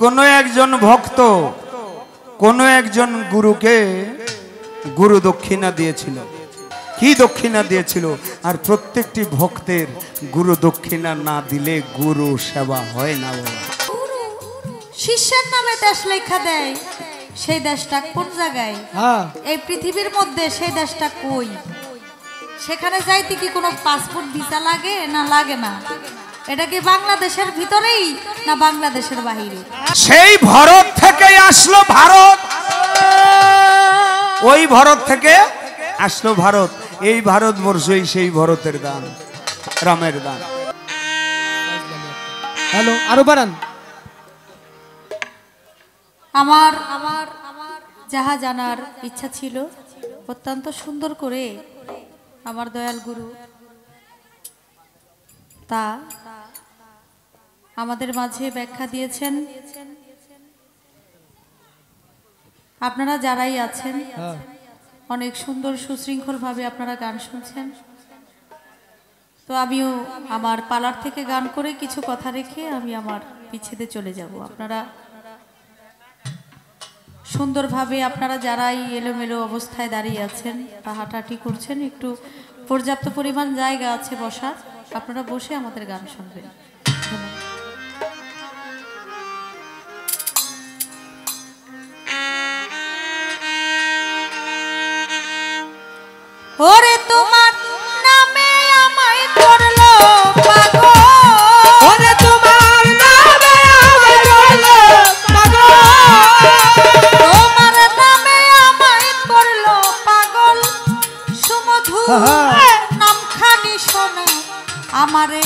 কোনো একজন ভক্ত কোনো একজন গুরুকে গুরু দক্ষিণা দিয়েছিল। কি দক্ষিণা দিয়েছিল? আর প্রত্যেকটি ভক্তের গুরু দক্ষিণা না দিলে গুরু সেবা হয় না বাবা। শিষ্যের নামে দেশ লেখা দেয়, সেই দেশটা কোন জায়গায়? এই পৃথিবীর মধ্যে সেই দেশটা কই? সেখানে যাইতে কি কোনো পাসপোর্ট ভিসা লাগে না লাগে না? এটা কি বাংলাদেশের ভিতরেই না বাংলাদেশের বাহিরে? সেই ভারত থেকে আসলো ভারত, ওই ভারত থেকে আসলো ভারত, এই ভারতবর্ষই সেই ভারতের দান, রামের দান। হ্যালো, আরো বাড়ান। আমার যাহা জানার ইচ্ছা ছিল অত্যন্ত সুন্দর করে আমার দয়াল গুরু তা আমাদের মাঝে ব্যাখ্যা দিয়েছেন। আপনারা যারাই আছেন অনেক সুন্দর সুশৃঙ্খল ভাবে আপনারা গান শুনছেন। তো আমিও আমার পালার থেকে গান করে কিছু কথা রেখে আমি আমার পিছেতে চলে যাব। আপনারা সুন্দরভাবে আপনারা যারাই এলোমেলো অবস্থায় দাঁড়িয়ে আছেন বা হাঁটাহাঁটি করছেন, একটু পর্যাপ্ত পরিমাণ জায়গা আছে বসার, আপনারা বসে আমাদের গান শুনবেন। ওরে তোমার নামে আমায় করলো পাগল, ওরে তোমার নামে আমায় করলো পাগল, তোমার নামে আমায় করলো পাগল, সুমধু নামখানি শোনা আমারে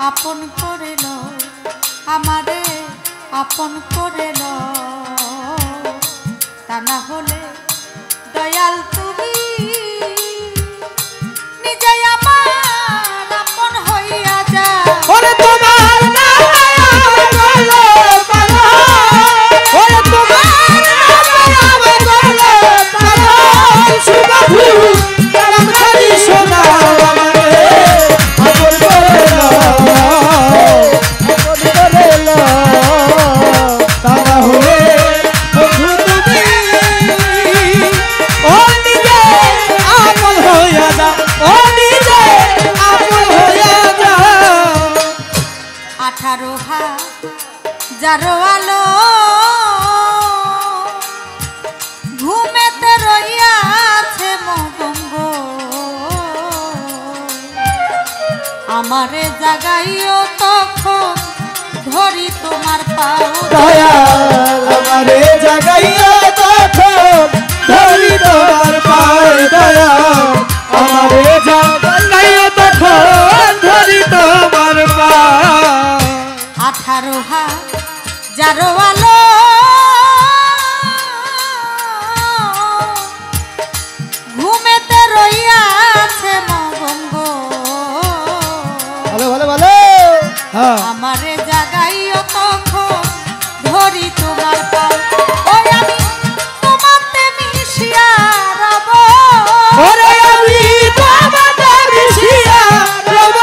আপন করেল, আমারে আপন করেল, তা না হলে দয়াল তুমি নিজে আমার আপন হইয়া যা। ওরে তোমার নামে আমায় করলো পাগল, ওরে তোমার নামে আমায় করলো পাগল, সুমধু নামখানি শোনা আমারে আপন করেল, আপন করেল, তা না হলে বন্ধু তুমি ও নিজে আপন হইয়া যা, ও নিজে আপন হইয়া যা। 18,000 আলো ঘুমেতে রইয়াছে মগঙ্গ, আমারে জাগাইও তখন ধরি তোমার পাও দয়াল, আমারে জাগাইয়া তখন ধরি তোমার পায়ে দয়াল, আমারে জাগাইয়া তখন ধরি তোমার পায়ে। 18,000 আলো ঘুমেতে রইয়াছে মগঙ্গ, ভালো ভালো ভালো, হ্যাঁ আমারে জাগাইও তখন ধরি তোমার পাও। ওই আমি তোমাতে মিশিয়া রব, ওরে আমি তোমাতে মিশিয়া রব,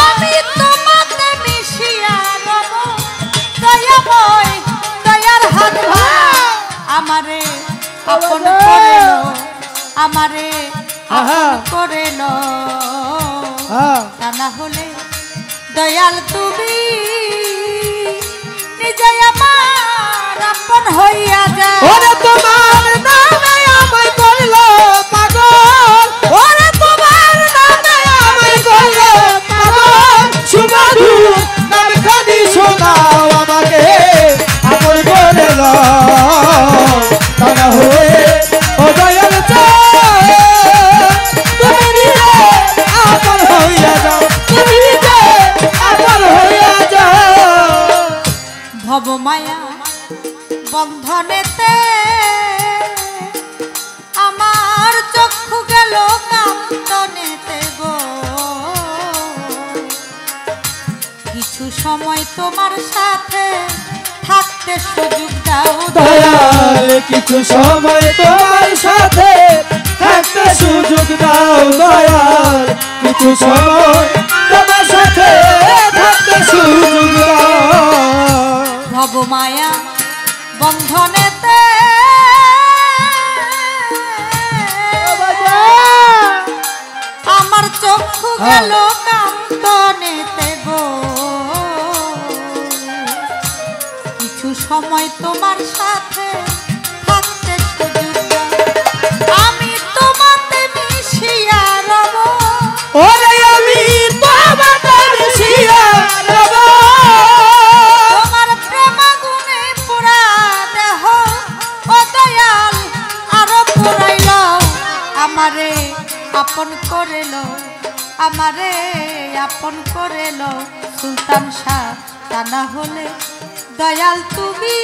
আমি তোমাতে মিশিয়া রব, দয়াময় দয়ার হাত ধরে আমারে আপন করেল, আমারে আপন করেল, হ্যাঁ তা না হলে দয়াল তুমি নিজে আমার আপন হইয়া যা। ওরে তোমার নামে আমায় করলো পাগল, ওরে তোমার নামে আমায় করলো পাগল, সুমধু নামখানি শোনাও আমাকে আপন করেল, তা না হলে ও দয়াল তুমি নিজে আপন হইয়া যাও, তুমি নিজে আপন হইয়া যাও। ভবমায়া বন্ধনেতে আমার চক্ষু গেল কান্তনেতে গো, কিছু সময় তোমার সাথে থাকতে সুযোগ দাও দয়াল, কিছু সময় তোমার সাথে থাকতে সুযোগ দাও দয়াল, কিছু সময় তোমার সাথে থাকতে সুযোগ দাও। ভব মায়া বন্ধনেতে আমার চক্ষু গেল কান্তনেতে গো কিছু সময় তোমার সাথে থাকতে সুযোগ আমি তোমাতে মিশিয়া রব ওরে আমি তোমাতে মিশিয়া রব তোমার প্রেম গুণে পুরা দেহ ও দয়াল আরো পুরাইল আমারে আপন করেল আমারে আপন করেল সুলতান শাহ তা না হলে দয়াল তুমি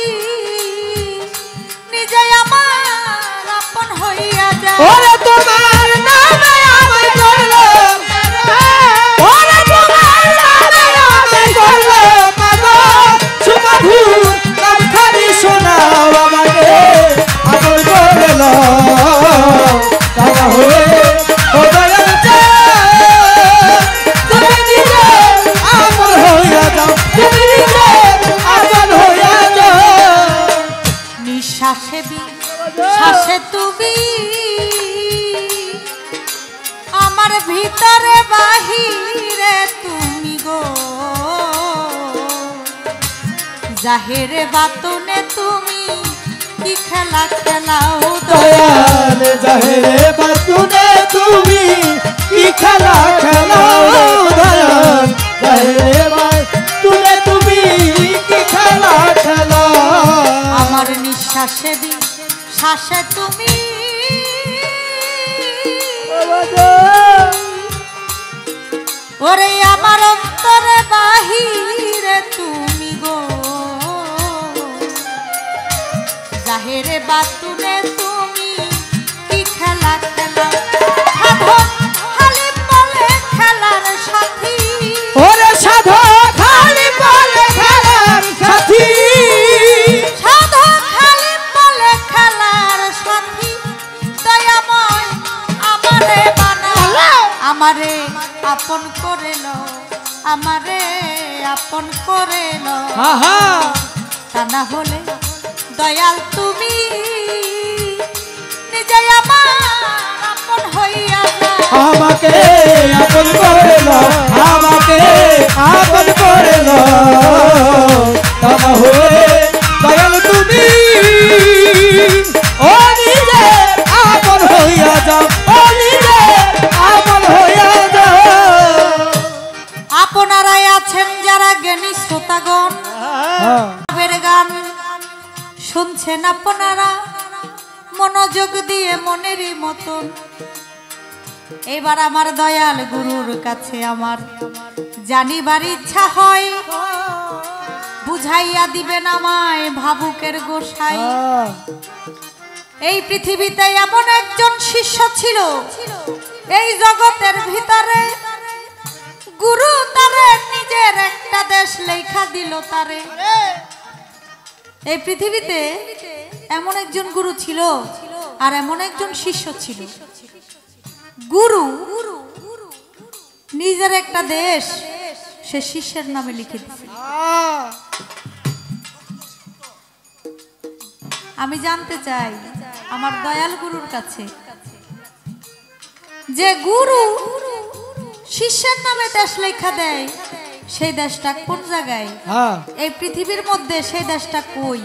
নিজে আমার আপন হইয়া যাও ওরে তোমার নামে আমায় করলো ওরে তোমার নামে আমায় করলো মাগো সুমধুর কামখানি শোনাও আমাকে আপন করলো তারা হয়ে ও দয়াল তুমি নিজে আপন হইয়া যাও তুমি নিজে আপন হইয়া যাও নিঃশ্বাসে শ্বাসে তুমি আমার ভিতরে বাহিরে তুমি গো জাহেরে বাতনে তুমি কি খেলা খেলাও দয়াল জাহেরে বাতুনে তুমি কি খেলা খেলাও দয়াল জাহেরে বাতুনে তুমি কি খেলা খেলাও আমার নিঃশ্বাসে শ্বাসে তুমি ওরে আমার অন্তরে বাহিরে তুমি গো জাহেরে বাতুনে তুমি কি খেলা খেলা সাধক খালি বলে খেলার সাথী ওরে সাধক খালি বলে খেলার সাথী সাধক খালি বলে খেলার সাথী দয়াময় আমারে বানাও আমারে আপন করেল আমারে আপন করেল আহা তা না হলে দয়াল তুমি নিজে আমার আপন হইয়া যাও আমাকে আপন করলো আমাকে আপন করলো তারা হয়ে দয়াল তুমি ও নিজে আপন হইয়া যাও ও নিজে আপন হইয়া যাও আপনারাই আছেন যারা জ্ঞানী শ্রোতাগণ ভাবের গান শুনছেন আপনারা মনোযোগ দিয়ে মনেরই মতন এবার আমার দয়াল গুরুর কাছে আমার জানিবার ইচ্ছা হয় বুঝাইয়া দিবেন আমায় ভাবুকের গোসাই এই পৃথিবীতে এমন একজন শিষ্য ছিল এই জগতের ভিতরে গুরু তারে নিজের একটা দেশ লেখা দিল তারে এই পৃথিবীতে এমন একজন গুরু ছিল আর এমন একজন শিষ্য ছিল গুরু নিজের একটা দেশ সে শিষ্যের নামে লিখে দিয়েছে আমি জানতে চাই আমার দয়াল গুরুর কাছে যে গুরু শিষ্যের নামে দেশ লেখা দেয় সেই দেশটা কোন জায়গায় এই পৃথিবীর মধ্যে সেই দেশটা কই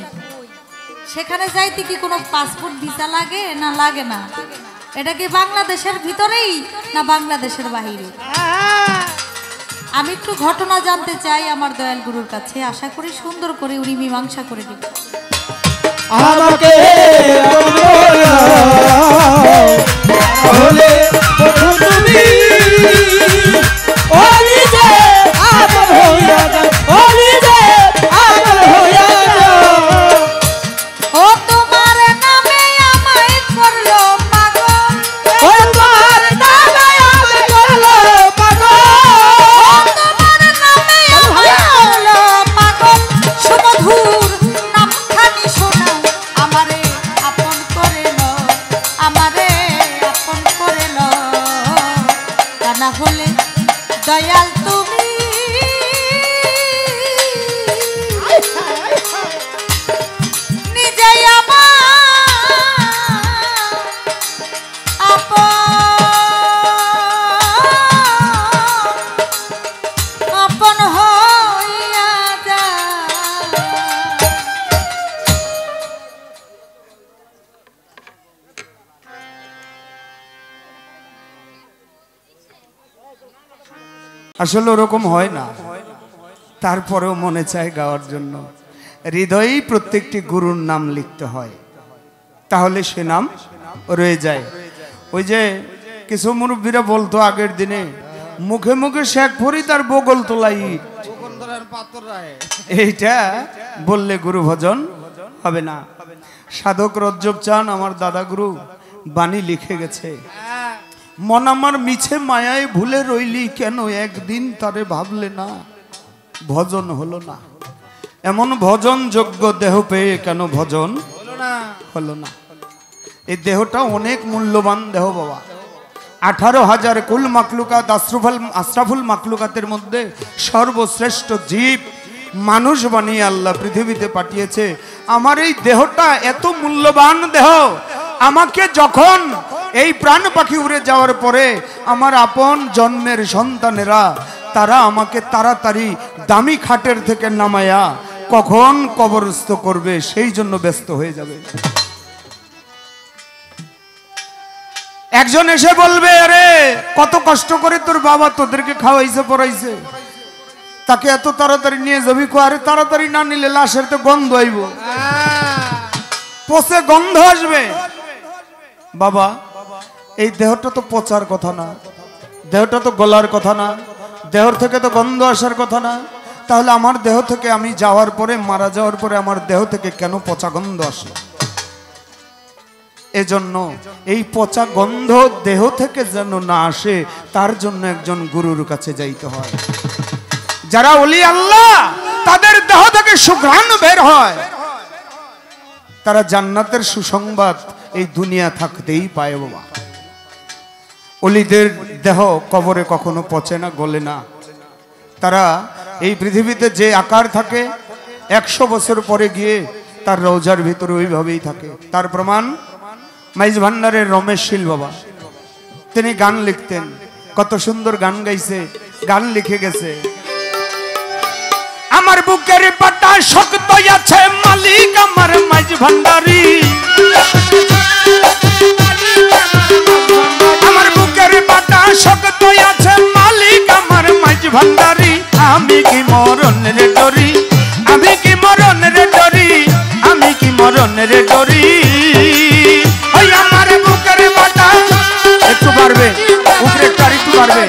সেখানে যাইতে কি কোনো পাসপোর্ট ভিসা লাগে না লাগে না এটা কি বাংলাদেশের ভিতরেই না বাংলাদেশের বাইরে আমি একটু ঘটনা জানতে চাই আমার দয়াল গুরুর কাছে আশা করি সুন্দর করে উনি মীমাংসা করে দিবেন আমাকে হলে তুমি ও নিজে আপন হইয়া যাও ও নিজে আপন হইয়া যাও ও তোমার নামে আমায় করলো পাগল ও তোমার নামে আমায় করলো পাগল ও তোমার নামে আমায় করলো পাগল সুমধুর নামখানি শোনাও আমারে আপন করে লো তা না হলে আসলে ওরকম হয় না, তারপরেও মনে চায় গাওয়ার জন্য। হৃদয়েই প্রত্যেকটি গুরুর নাম লিখতে হয়, তাহলে সে নাম রয়ে যায়। ওই যে কিছু মুরব্বীরা বলতো আগের দিনে, মুখে মুখে শেখ ফরিদ আর বগল তোলাই, এইটা বললে গুরু ভজন হবে না। সাধক রজ্জব চান আমার দাদা গুরু বাণী লিখে গেছে, মন আমার মিছে মায়ায় ভুলে রইলি কেন, একদিন তারে ভাবলে না, ভজন হলো না। এমন ভজন যোগ্য দেহ পেয়ে কেন ভজন হলো না। এই দেহটা অনেক মূল্যবান দেহ বাবা। 18,000 কুল মাকলুকাত আশরাফুল মাকলুকাতের মধ্যে সর্বশ্রেষ্ঠ জীব মানুষ বানিয়ে আল্লাহ পৃথিবীতে পাঠিয়েছে। আমার এই দেহটা এত মূল্যবান দেহ, আমাকে যখন এই প্রাণ পাখি উড়ে যাওয়ার পরে আমার আপন জন্মের সন্তানেরা তারা আমাকে তাড়াতাড়ি দামি খাটের থেকে নামায়া কখন কবরস্থ করবে সেই জন্য ব্যস্ত হয়ে যাবে। একজন এসে বলবে, আরে কত কষ্ট করে তোর বাবা তোদেরকে খাওয়াইছে পড়াইছে, তাকে এত তাড়াতাড়ি নিয়ে যাবি? আরে তাড়াতাড়ি না নিলে লাশের তো গন্ধ আইব, পচে গন্ধ আসবে। বাবা এই দেহটা তো পচার কথা না, দেহটা তো গলার কথা না, দেহর থেকে তো গন্ধ আসার কথা না। তাহলে আমার দেহ থেকে আমি যাওয়ার পরে, মারা যাওয়ার পরে আমার দেহ থেকে কেন পচা গন্ধ আসে? এজন্য এই পচা গন্ধ দেহ থেকে যেন না আসে তার জন্য একজন গুরুর কাছে যাইতে হয়। যারা ওলি আল্লাহ তাদের দেহ থেকে সুঘ্রাণ বের হয়, তারা জান্নাতের সুসংবাদ এই দুনিয়া থাকতেই পায় বাবা। ওলিদের দেহ কবরে কখনো পচে না, গলে না। তারা এই পৃথিবীতে যে আকার থাকে 100 বছর পরে গিয়ে তার রওজার ভিতরে ওইভাবেই থাকে। তার প্রমাণ মাইজ ভান্ডারের রমেশ শীল বাবা, তিনি গান লিখতেন, কত সুন্দর গান গাইছে, গান লিখে গেছে। আমার বুকের পাটা শক্ত আছে মালিক আমার মাইজ ভান্ডারি, আমার বুকের পাটা শক্ত আছে মালিক আমার মাইজ ভান্ডারি। আমি কি মরণ রে ডরি, আমি কি মরণ রে ডরি, আমি কি মরণ রে ডরি। ওই আমার বুকের পাটা একটু বাড়বে, উপরে টার একটু বাড়বে,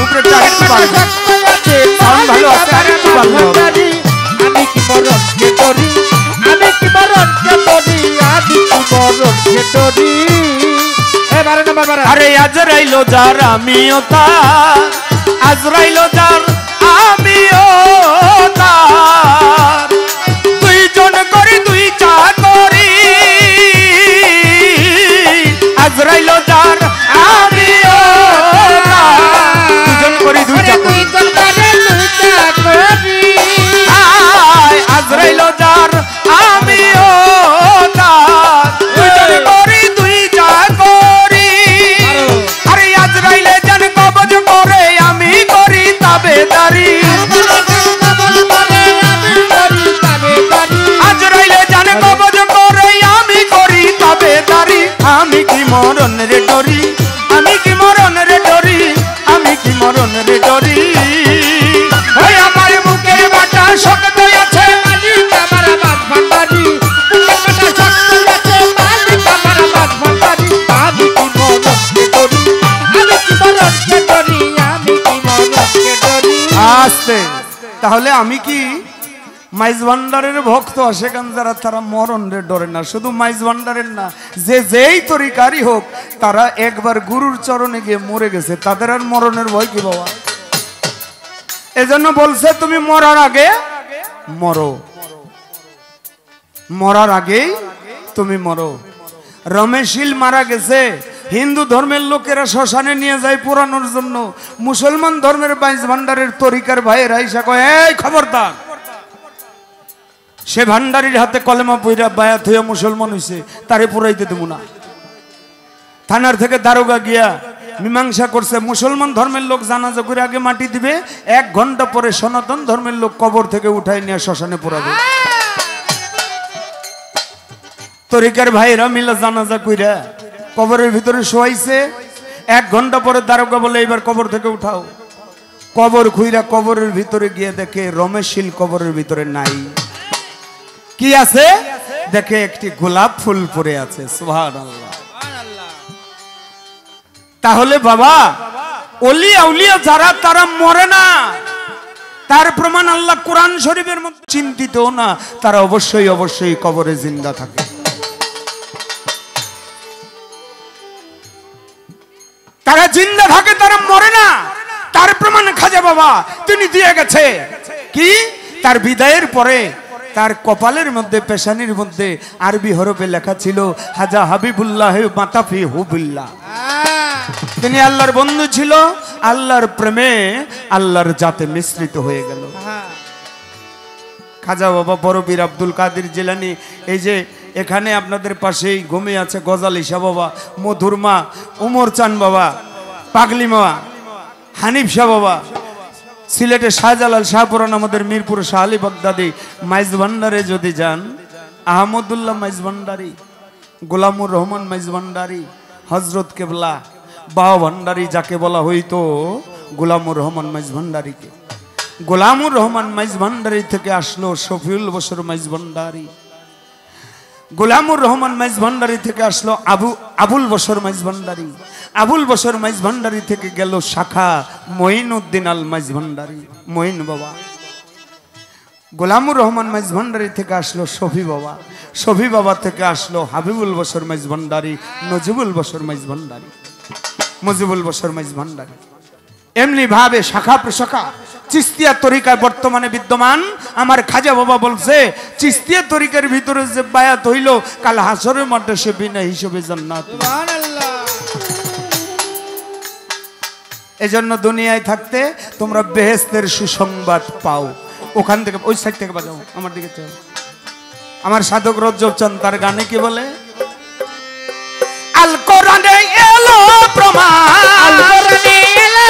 উপরে টার একটু বাড়বে, সাউন্ড ভালো আছে, আর একটু বাড়বে। আমি কি মরণ কে ডরি, আমি কি মরণ কে ডরি, আমি কি মরণ কে ডরি। এবারে না বাবা, আরে আজরাইলো যার আমিও তার, আজরাইলো যার আমিও তার, দুইজন করি দুই চাকরি, আজরাইলো যার আমিও তার, দুজন করি দুই চাকরি, আজরাইলো যার আমিও তার, দুজন করি দুই চাকরি। আরে আজরাইলে জান কবজ করে আমি করি তাবেদারি, আজরাইলে জান কবজ করে আমি করি তাবেদারি। আমি কি মরণ রে ডরি, আমি কি মরণ রে ডরি, আমি কি মরণ রে ডরি। ওই আমার বুকের বাটা শক্ত আছে মালিক আমার বাদ ভান্ডারি, বুকের বাটা শক্ত আছে মালিক আমার বাদ ভান্ডারি। আমি কি মরণ রে ডরি, আমি কি মরণ রে ডরি, আমি কি মরণ রে ডরি। আস্তে, তাহলে আমি কি মাইজ ভান্ডারের ভক্ত সেখান যারা, তারা মরণ রে ডরে না। শুধু মাইজ ভান্ডারের না, যে যেই তরিকারই হোক, তারা একবার গুরুর চরণে গিয়ে মরে গেছে, তাদের আর মরণের ভয় কি বাবা। এজন্য বলছে তুমি মরার আগে মরো, মরার আগেই তুমি মরো। রমেশশীল মারা গেছে, হিন্দু ধর্মের লোকেরা শ্মশানে নিয়ে যায় পোড়ানোর জন্য, মুসলমান ধর্মের মাইজ ভান্ডারের তরিকার ভাইয়েরা এসে কয়, এই খবরদার, সে ভান্ডারির হাতে কলেমা পইরা বায়াত হইয়া মুসলমান হইছে, তারে পুরাইতে দেব না। থানার থেকে দারোগা গিয়া মীমাংসা করছে, মুসলমান ধর্মের লোক জানাজা করে আগে মাটি দিবে, 1 ঘন্টা পরে সনাতন ধর্মের লোক কবর থেকে উঠাই নিয়ে শ্মশানে পোড়াবে। তরিকার ভাইরা মিলে জানাজা কইরা কবরের ভিতরে শোয়াইছে, 1 ঘন্টা পরে দারোগা বলে এবার কবর থেকে উঠাও। কবর খুইরা কবরের ভিতরে গিয়ে দেখে রমেশশীল কবরের ভিতরে নাই, কি আছে দেখে একটি গোলাপ ফুল পড়ে আছে। সুবহানাল্লাহ। তাহলে বাবা ওলি আউলিয়া যারা তারা মরে না, তার প্রমাণ আল্লাহ কোরআন শরীফের মধ্যে। চিন্তিত না, তারা অবশ্যই অবশ্যই কবরে জিন্দা থাকে। তারা জিন্দা থাকে, তারা মরে না, তার প্রমাণ খাজা বাবা তিনি দিয়ে গেছে। কি তার বিদায়ের পরে তার কপালের মধ্যে পেশানির মধ্যে আরবি হরফে লেখা ছিল হাজা হাবিবুল্লাহ মাতাফি হুবিল্লাহ। তিনি আল্লাহর বন্ধু ছিল, আল্লাহর প্রেমে আল্লাহর জাতে মিশ্রিত হয়ে গেল। খাজা বাবা বড় পীর আব্দুল কাদের জিলানী, এই যে এখানে আপনাদের পাশেই ঘুমিয়ে আছে গজালি শাহ বাবা, মধুর মা, উমর চান বাবা, পাগলি মা, হানিফ শাহ বাবা, সিলেটে শাহজালাল শাহপুরান, আমাদের মিরপুর শাহ আলী বাগদাদি, মাইজ ভান্ডারে যদি যান আহমদুল্লাহ মাইজ ভান্ডারি, গোলামুর রহমান মাইজ ভান্ডারি, হজরত কেবলা বাবা ভান্ডারি যাকে বলা হইতো গোলামুর রহমান মাইজ ভান্ডারিকে। গোলামুর রহমান মাইজ ভান্ডারি থেকে আসলো শফিউল বশর মাইজ ভান্ডারি, গোলামুর রহমান মাইজ ভান্ডারি থেকে আসলো আবুল বশর মাইজ ভান্ডারি, আবুল বশর মাইজ ভান্ডারি থেকে গেল শাখা মঈনুদ্দিন আল মাইজ ভান্ডারি, মঈন বাবা। গোলামুর রহমান মাইজ ভান্ডারি থেকে আসলো শফি বাবা, শফি বাবা থেকে আসলো হাবিবুল বশর মাইজ ভান্ডারি, নজিবুল বশর মাইজ ভান্ডারি, মুজিবুল বশর মাইজ ভান্ডারি। এমনি ভাবে শাখা প্রশাখা চিস্তিয়া তরিকায় বর্তমানে বিদ্যমান। আমার খাজা বাবা বলছে চিস্তিয়া তরিকার ভিতরে যে বায়াত হইল কাল হাসরের মাঠে সে বিনা হিসেবে জান্নাত। এজন্য দুনিয়ায় থাকতে তোমরা বেহেশতের সুসংবাদ পাও। ওখান থেকে ওই সাইড থেকে বাজাও, আমার দিকে চল। আমার সাধক রজ্জব চান তার গানে কি বলে, আল কোরআনে এলো প্রমাণ, আল কোরআনে এলো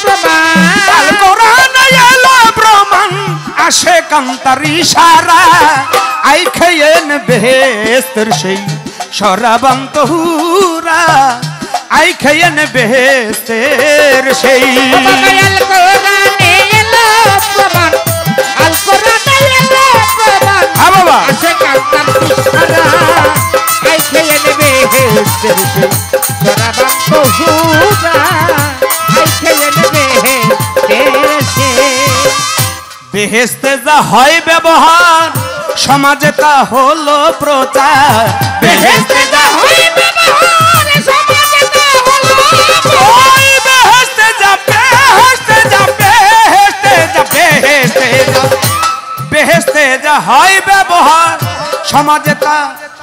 প্রমাণ, আল কোরআনে এলো প্রমাণ, আসে কান্তার ইশারা, আই খেয়েন বেহেশতের সেই শরাবান্ত হুরা, আই খেয়েন বেহেশতের সেই। আল কোরআনে এলো প্রমাণ, আল কোরআনে এলো প্রমাণ, হ্যাঁ বাবা, আসে কান্তার ইশারা, আই খেয়েন বেহেশতের সেই শরাবান্ত হুরা, আই খেয়েন বেহেশতের সেই। বেহেশতে যা হয় ব্যবহার সমাজে তা হলো প্রচার, বেহেশতে যা হয় ব্যবহার সমাজে তা হলো ওই বেহেশতে যা বেহেশতে যা বেহেশতে যা বেহেশতে যা বেহেশতে যা হয় ব্যবহার সমাজে তা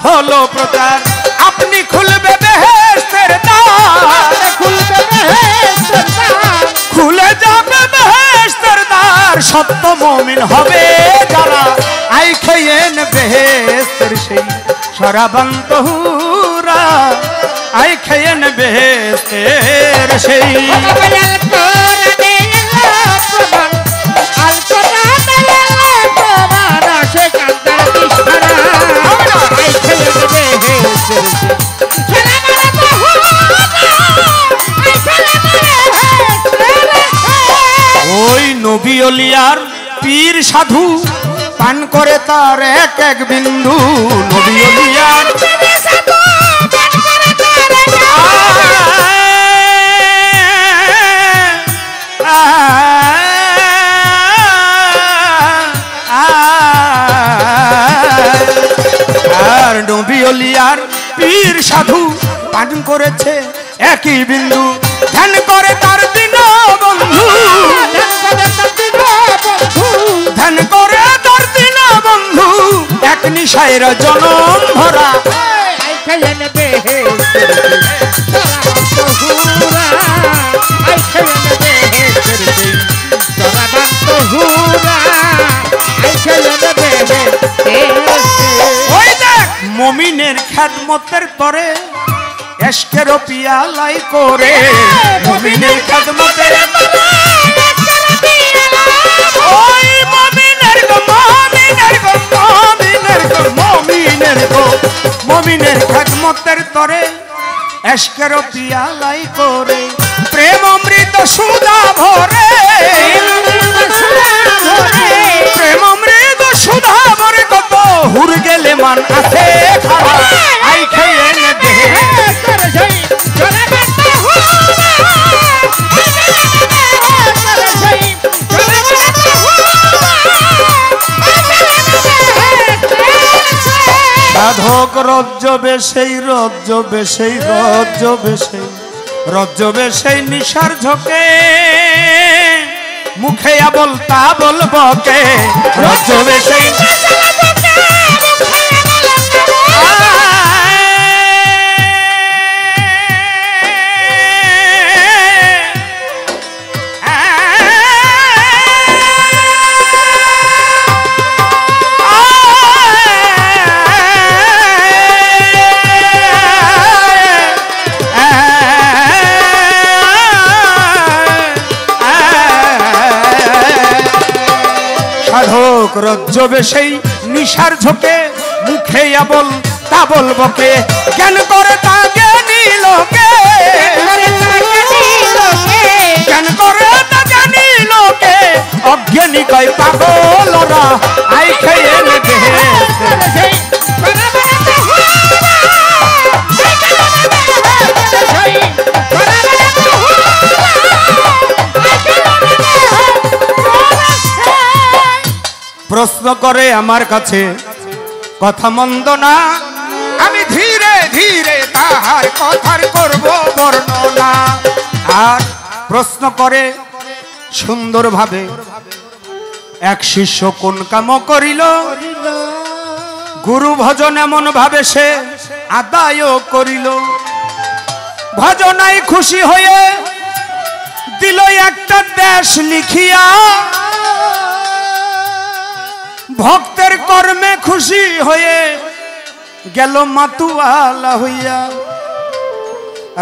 হলো প্রচার। আপনি খুলবে বেহেশতের দ্বার, খুলবে বেহেশতের দ্বার, খুলে যাবে বেহেশতের দ্বার, সত্য মুমিন হবে যারা, আই খেয়েন বেহেশতের সেই শরাবান্ত হুরা, আই খেয়েন বেহেশতের সেই। আল কোরআনে এলো প্রমাণ, আল কোরআনে এলো প্রমাণ, আসে কান্তার ইশারা, আই খেয়েন বেহেশতের সেই শরাবান্ত হুরা, আই খেয়েন বেহেশতের সেই। ওই নবী ওলিয়ার পীর সাধু পান করে তার এক এক বিন্দু, নবী ওলিয়ার পীর সাধু পান করে তার এক আর নবী ওলিয়ার পীর সাধু পান করেছে একই বিন্দু, ধ্যান করে তার দিন বন্ধু, ধ্যান করে তার দিন বন্ধু, এক নিশায়ের জনম ভরা, আই খেয়েন বেহেশতের সেই শরাবান্ত হুরা, আই খেয়েন বেহেশতের সেই শরাবান্ত হুরা, আই খেয়েন বেহেশতের সেই। ওই দেখ মুমিনের খেদমতের তরে এশকের পিয়ালাই করে, মুমিনের খেদমতের তরে ওই মুমিনের গো মুমিনের গো মুমিনের গো মুমিনের গো মুমিনের খেদমতের তরে এশকের পিয়ালাই করে, প্রেম অমৃত সুধা ভরে, বেইমান আছে খাওয়া আই খেয়ে নে দে সাধক রজ্জবে সেই রজ্জবে সেই রজ্জবে সেই রজ্জবে সেই নিশার ঝোঁকে মুখে আবল তা বলবো কে রজ্জবে সেই সাধক রজ্জবে সেই নিশার ঝোঁকে মুখে আবল তা বলবো কে জ্ঞান করে তা জ্ঞানী লোকে জ্ঞান করে তা জ্ঞানী লোকে অজ্ঞানী কয় পাগলরা আই খেয়ে নে দে প্রশ্ন করে আমার কাছে কথা মন্দ না আমি ধীরে ধীরে তাহার কথার করব বর্ণনা আর প্রশ্ন করে সুন্দরভাবে এক শিষ্য কোন কাম করিল গুরু ভজন এমন ভাবে সে আদায় করিল ভজনায় খুশি হয়ে দিল একটা দেশ লিখিয়া ভক্তের কর্মে খুশি হয়ে গেল মাতুয়ালা হইয়া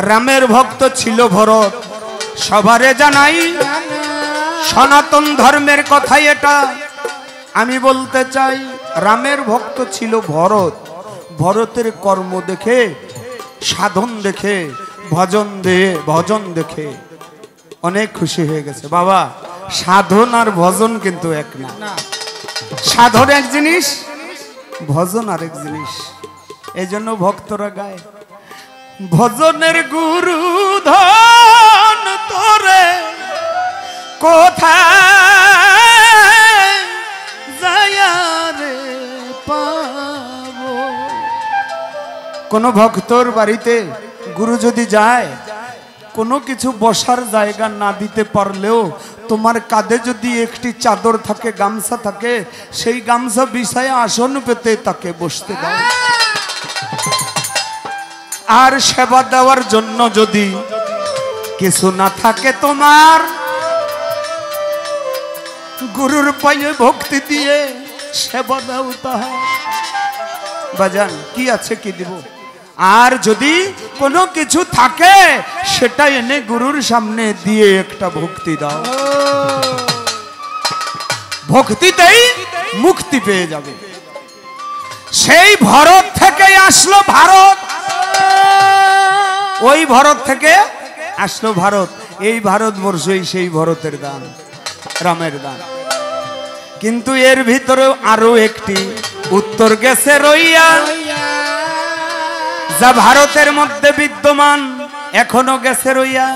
রামের ভক্ত ছিল ভরত সবারে জানাই সনাতন ধর্মের কথাই এটা আমি বলতে চাই রামের ভক্ত ছিল ভরত ভরতের কর্ম দেখে সাধন দেখে ভজন দেখে অনেক খুশি হয়ে গেছে বাবা সাধন আর ভজন কিন্তু এক না সাধন এক জিনিস ভজন আরেক জিনিস এই জন্য ভক্তরা গায় ভজনের গুরু ধন তোরে কোথায় যায়া রে পাবো কোন ভক্তর বাড়িতে গুরু যদি যায় কোনো কিছু বসার জায়গা না দিতে পারলেও তোমার কাঁধে যদি একটি চাদর থাকে গামছা থাকে সেই গামছা বিছায় আসন পেতে তাকে বসতে দাও আর সেবা দেওয়ার জন্য যদি কিছু না থাকে তোমার গুরুর পায়ে ভক্তি দিয়ে সেবা দাও তাহার বাজান কি আছে কি দিব আর যদি কোনো কিছু থাকে সেটা এনে গুরুর সামনে দিয়ে একটা ভক্তি দাও ভক্তিতেই মুক্তি পেয়ে যাবে সেই ভরত থেকে আসলো ভারত ওই ভরত থেকে আসলো ভারত এই ভারতবর্ষই সেই ভরতের দান রামের দান কিন্তু এর ভিতরে আরো একটি উত্তর গেছে রইয়া যা ভারতের মধ্যে বিদ্যমান এখনো গেছে রইয়া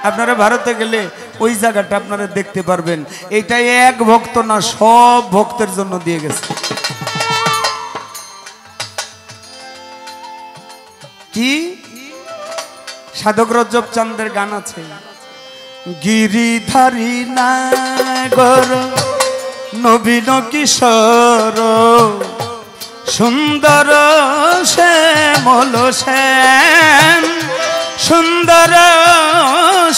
আপনারা ভারতে গেলে ওই জায়গাটা আপনারা দেখতে পারবেন এটা এক ভক্ত না সব ভক্তের জন্য দিয়ে গেছে কি সাধক রজ্জব চাঁদের গান আছে গিরিধারী নাগর নবীন কিশোর সুন্দর শ্যামল শ্যাম সুন্দর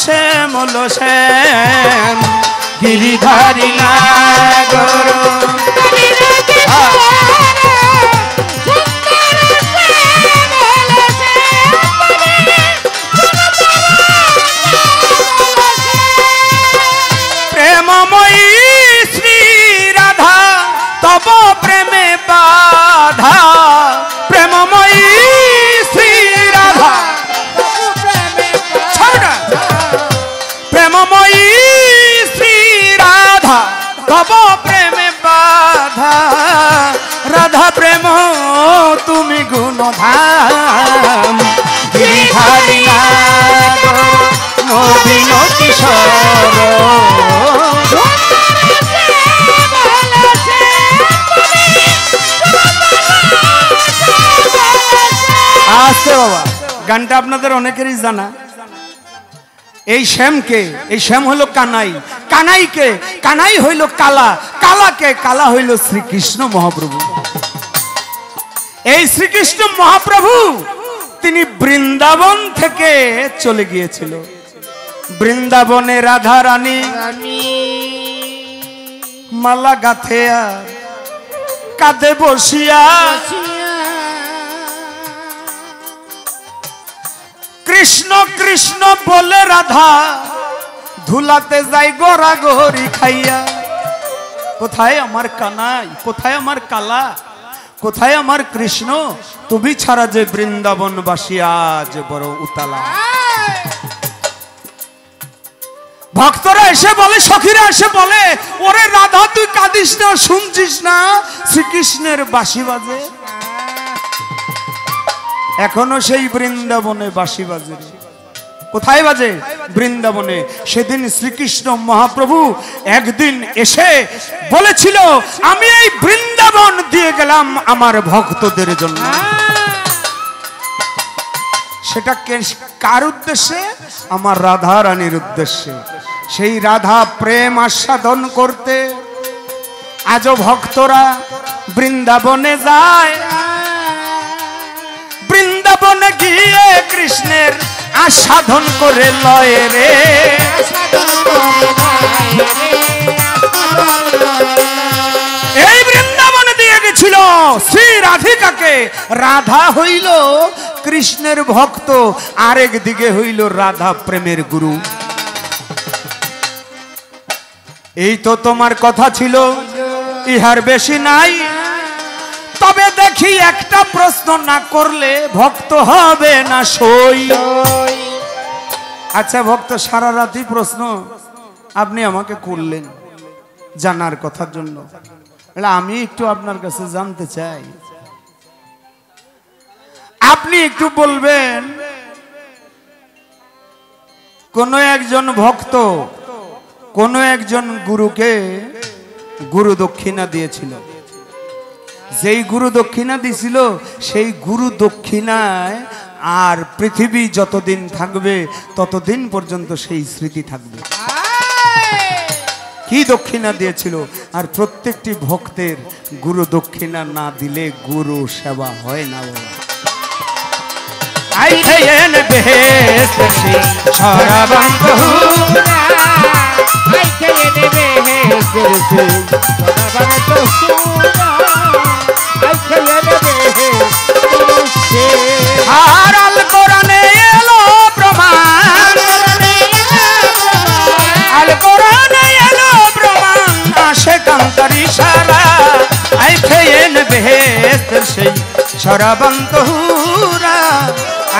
শ্যামল শ্যাম গিরিধারী নাগর প্রেমময়ী শ্রী রাধা তব প্রেমে বাধা প্রেমময়ী শ্রী রাধা প্রেমময়ী শ্রী রাধা তব প্রেমে বাধা ধাম গিরিধারী নাগর নবীন কিশোর আসতে বাবা গানটা আপনাদের অনেকেরই জানা। এই শ্যামকে, এই শ্যাম হলো কানাই, কানাইকে কানাই হইল কালা, কালাকে কালা হইল শ্রীকৃষ্ণ মহাপ্রভু। এই শ্রীকৃষ্ণ মহাপ্রভু তিনি বৃন্দাবন থেকে চলে গিয়েছিল। বৃন্দাবনে রাধা রানী মালা গাথে আর কাঁধে বসিয়া কৃষ্ণ কৃষ্ণ বলে রাধা ধুলাতে যাই গোরা গোরি খাইয়া। কোথায় আমার কানাই, কোথায় আমার কালা, কোথায় আমার কৃষ্ণ, তুমি ছাড়া যে বৃন্দাবনবাসী আজ বড় উতালা। ভক্তরা এসে বলে, সখীরা এসে বলে, ওরে রাধা তুই কাঁদিস না, শুনছিস না শ্রীকৃষ্ণের বাঁশি বাজে। এখনো সেই বৃন্দাবনে বাঁশি বাজে। কোথায় বাজে? বৃন্দাবনে। সেদিন শ্রীকৃষ্ণ মহাপ্রভু একদিন এসে বলেছিল, আমি এই বৃন্দাবন দিয়ে গেলাম আমার ভক্তদের জন্য। সেটা কার উদ্দেশ্যে? আমার রাধা রানীর উদ্দেশ্যে। সেই রাধা প্রেম আস্বাদন করতে আজও ভক্তরা বৃন্দাবনে যায়। বৃন্দাবনে গিয়ে কৃষ্ণের আস্বাদন করে লয় রে। এই বৃন্দাবনে দিয়ে গেছিল শ্রী রাধিকাকে। রাধা হইল কৃষ্ণের ভক্ত, আরেক দিকে হইল রাধা প্রেমের গুরু। এই তো তোমার কথা ছিল, ইহার বেশি নাই। তবে দেখি একটা প্রশ্ন না করলে ভক্ত হবে না সই। আচ্ছা ভক্ত, সারা রাতই প্রশ্ন আপনি আমাকে করলেন জানার কথার জন্য। আমি একটু আপনার কাছে জানতে চাই, আপনি একটু বলবেন কোন একজন ভক্ত কোন একজন গুরুকে গুরু দক্ষিণা দিয়েছিল। যেই গুরু দক্ষিণা দিছিল সেই গুরু দক্ষিণায় আর পৃথিবী যতদিন থাকবে ততদিন পর্যন্ত সেই স্মৃতি থাকবে। কি দক্ষিণা দিয়েছিল? আর প্রত্যেকটি ভক্তের গুরু দক্ষিণা না দিলে গুরু সেবা হয় না বাবা। আইখেন বেহেশত সে সরাবন্ত হুরা, আইখেন বেহেশত সে সরাবন্ত হুরা, আইখেন বেহেশত সে। আর আল কোরআনে এলো প্রমাণ, আল কোরআনে এলো প্রমাণ, আশিকান্তর ইশারা, আইখেন বেহেশত সে সরাবন্ত হুরা,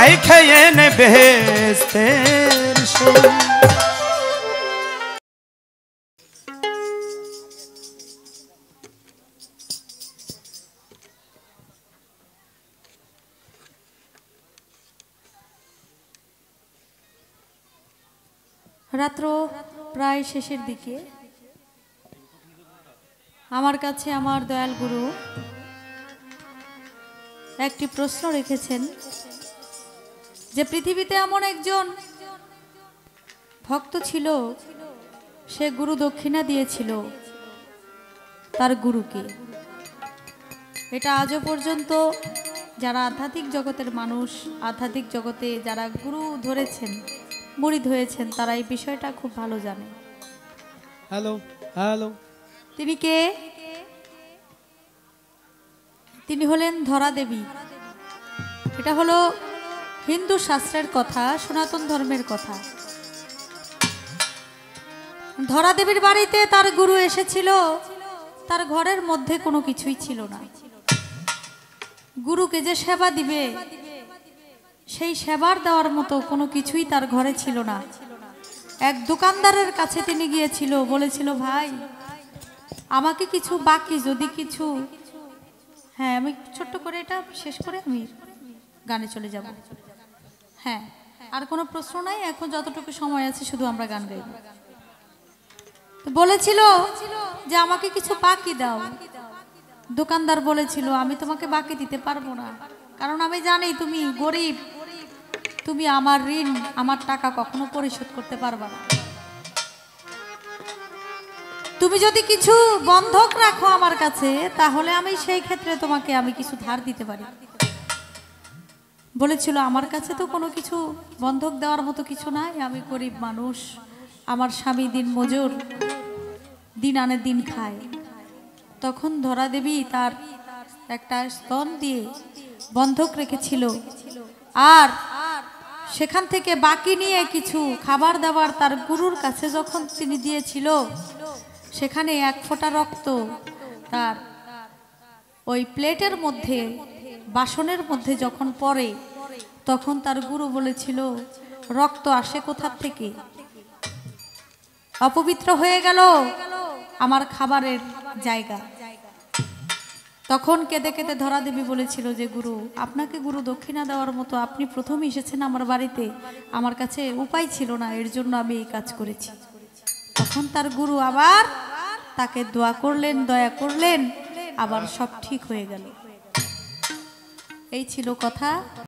আইখেন বেহেশতের সে। রাত্র প্রায় শেষের দিকে আমার কাছে আমার দয়াল গুরু একটি প্রশ্ন রেখেছেন যে পৃথিবীতে এমন একজন ভক্ত ছিল, সে গুরু দক্ষিণা দিয়েছিল তার গুরুকে। এটা আজও পর্যন্ত যারা আধ্যাত্মিক জগতের মানুষ, আধ্যাত্মিক জগতে যারা গুরু ধরেছেন, মুরিদ হয়েছেন, তারা এই বিষয়টা খুব ভালো জানে। হ্যালো হ্যালো, তিনি কে? তিনি হলেন ধরা দেবী। এটা হলো হিন্দু শাস্ত্রের কথা, সনাতন ধর্মের কথা। ধরা দেবীর বাড়িতে তার গুরু এসেছিল, তার ঘরের মধ্যে কোনো কিছুই ছিল না। গুরুকে যে সেবা দিবে সেই সেবার দেওয়ার মতো কোনো কিছুই তার ঘরে ছিল না। এক দোকানদারের কাছে তিনি গিয়েছিল, বলেছিল ভাই আমাকে কিছু বাকি যদি কিছু, হ্যাঁ আমি ছোট্ট করে এটা শেষ করে আমি গানে চলে যাব। হ্যাঁ, আর কোনো প্রশ্ন নাই, এখন যতটুকু সময় আছে শুধু আমরা গান গাইব। তো বলেছিল যে আমাকে কিছু বাকি দাও। দোকানদার বলেছিল আমি তোমাকে বাকি দিতে পারবো না, কারণ আমি জানি তুমি গরিব, তুমি আমার ঋণ, আমার টাকা কখনো পরিশোধ করতে পারবা না। তুমি যদি কিছু বন্ধক রাখো আমার কাছে, তাহলে আমি সেই ক্ষেত্রে তোমাকে আমি কিছু ধার দিতে পারি। বলেছিল আমার কাছে তো কোনো কিছু বন্ধক দেওয়ার মতো কিছু নাই, আমি গরিব মানুষ, আমার স্বামী দিন মজুর, দিন আনে দিন খায়। তখন ধরা দেবী তার একটা স্তন দিয়ে বন্ধক রেখেছিল, আর সেখান থেকে বাকি নিয়ে কিছু খাবার দাবার তার গুরুর কাছে যখন তিনি দিয়েছিল, সেখানে এক ফোঁটা রক্ত তার ওই প্লেটের মধ্যে, বাসনের মধ্যে যখন পড়ে, তখন তার গুরু বলেছিল রক্ত আসে কোথা থেকে, অপবিত্র হয়ে গেল আমার খাবারের জায়গা। তখন কেঁদে কেঁদে ধরা দেবী বলেছিল যে গুরু, আপনাকে গুরু দক্ষিণা দেওয়ার মতো আপনি প্রথম এসেছেন আমার বাড়িতে, আমার কাছে উপায় ছিল না, এর জন্য আমি এই কাজ করেছি। তখন তার গুরু আবার তাকে দোয়া করলেন, দয়া করলেন, আবার সব ঠিক হয়ে গেল। এই ছিল কথা।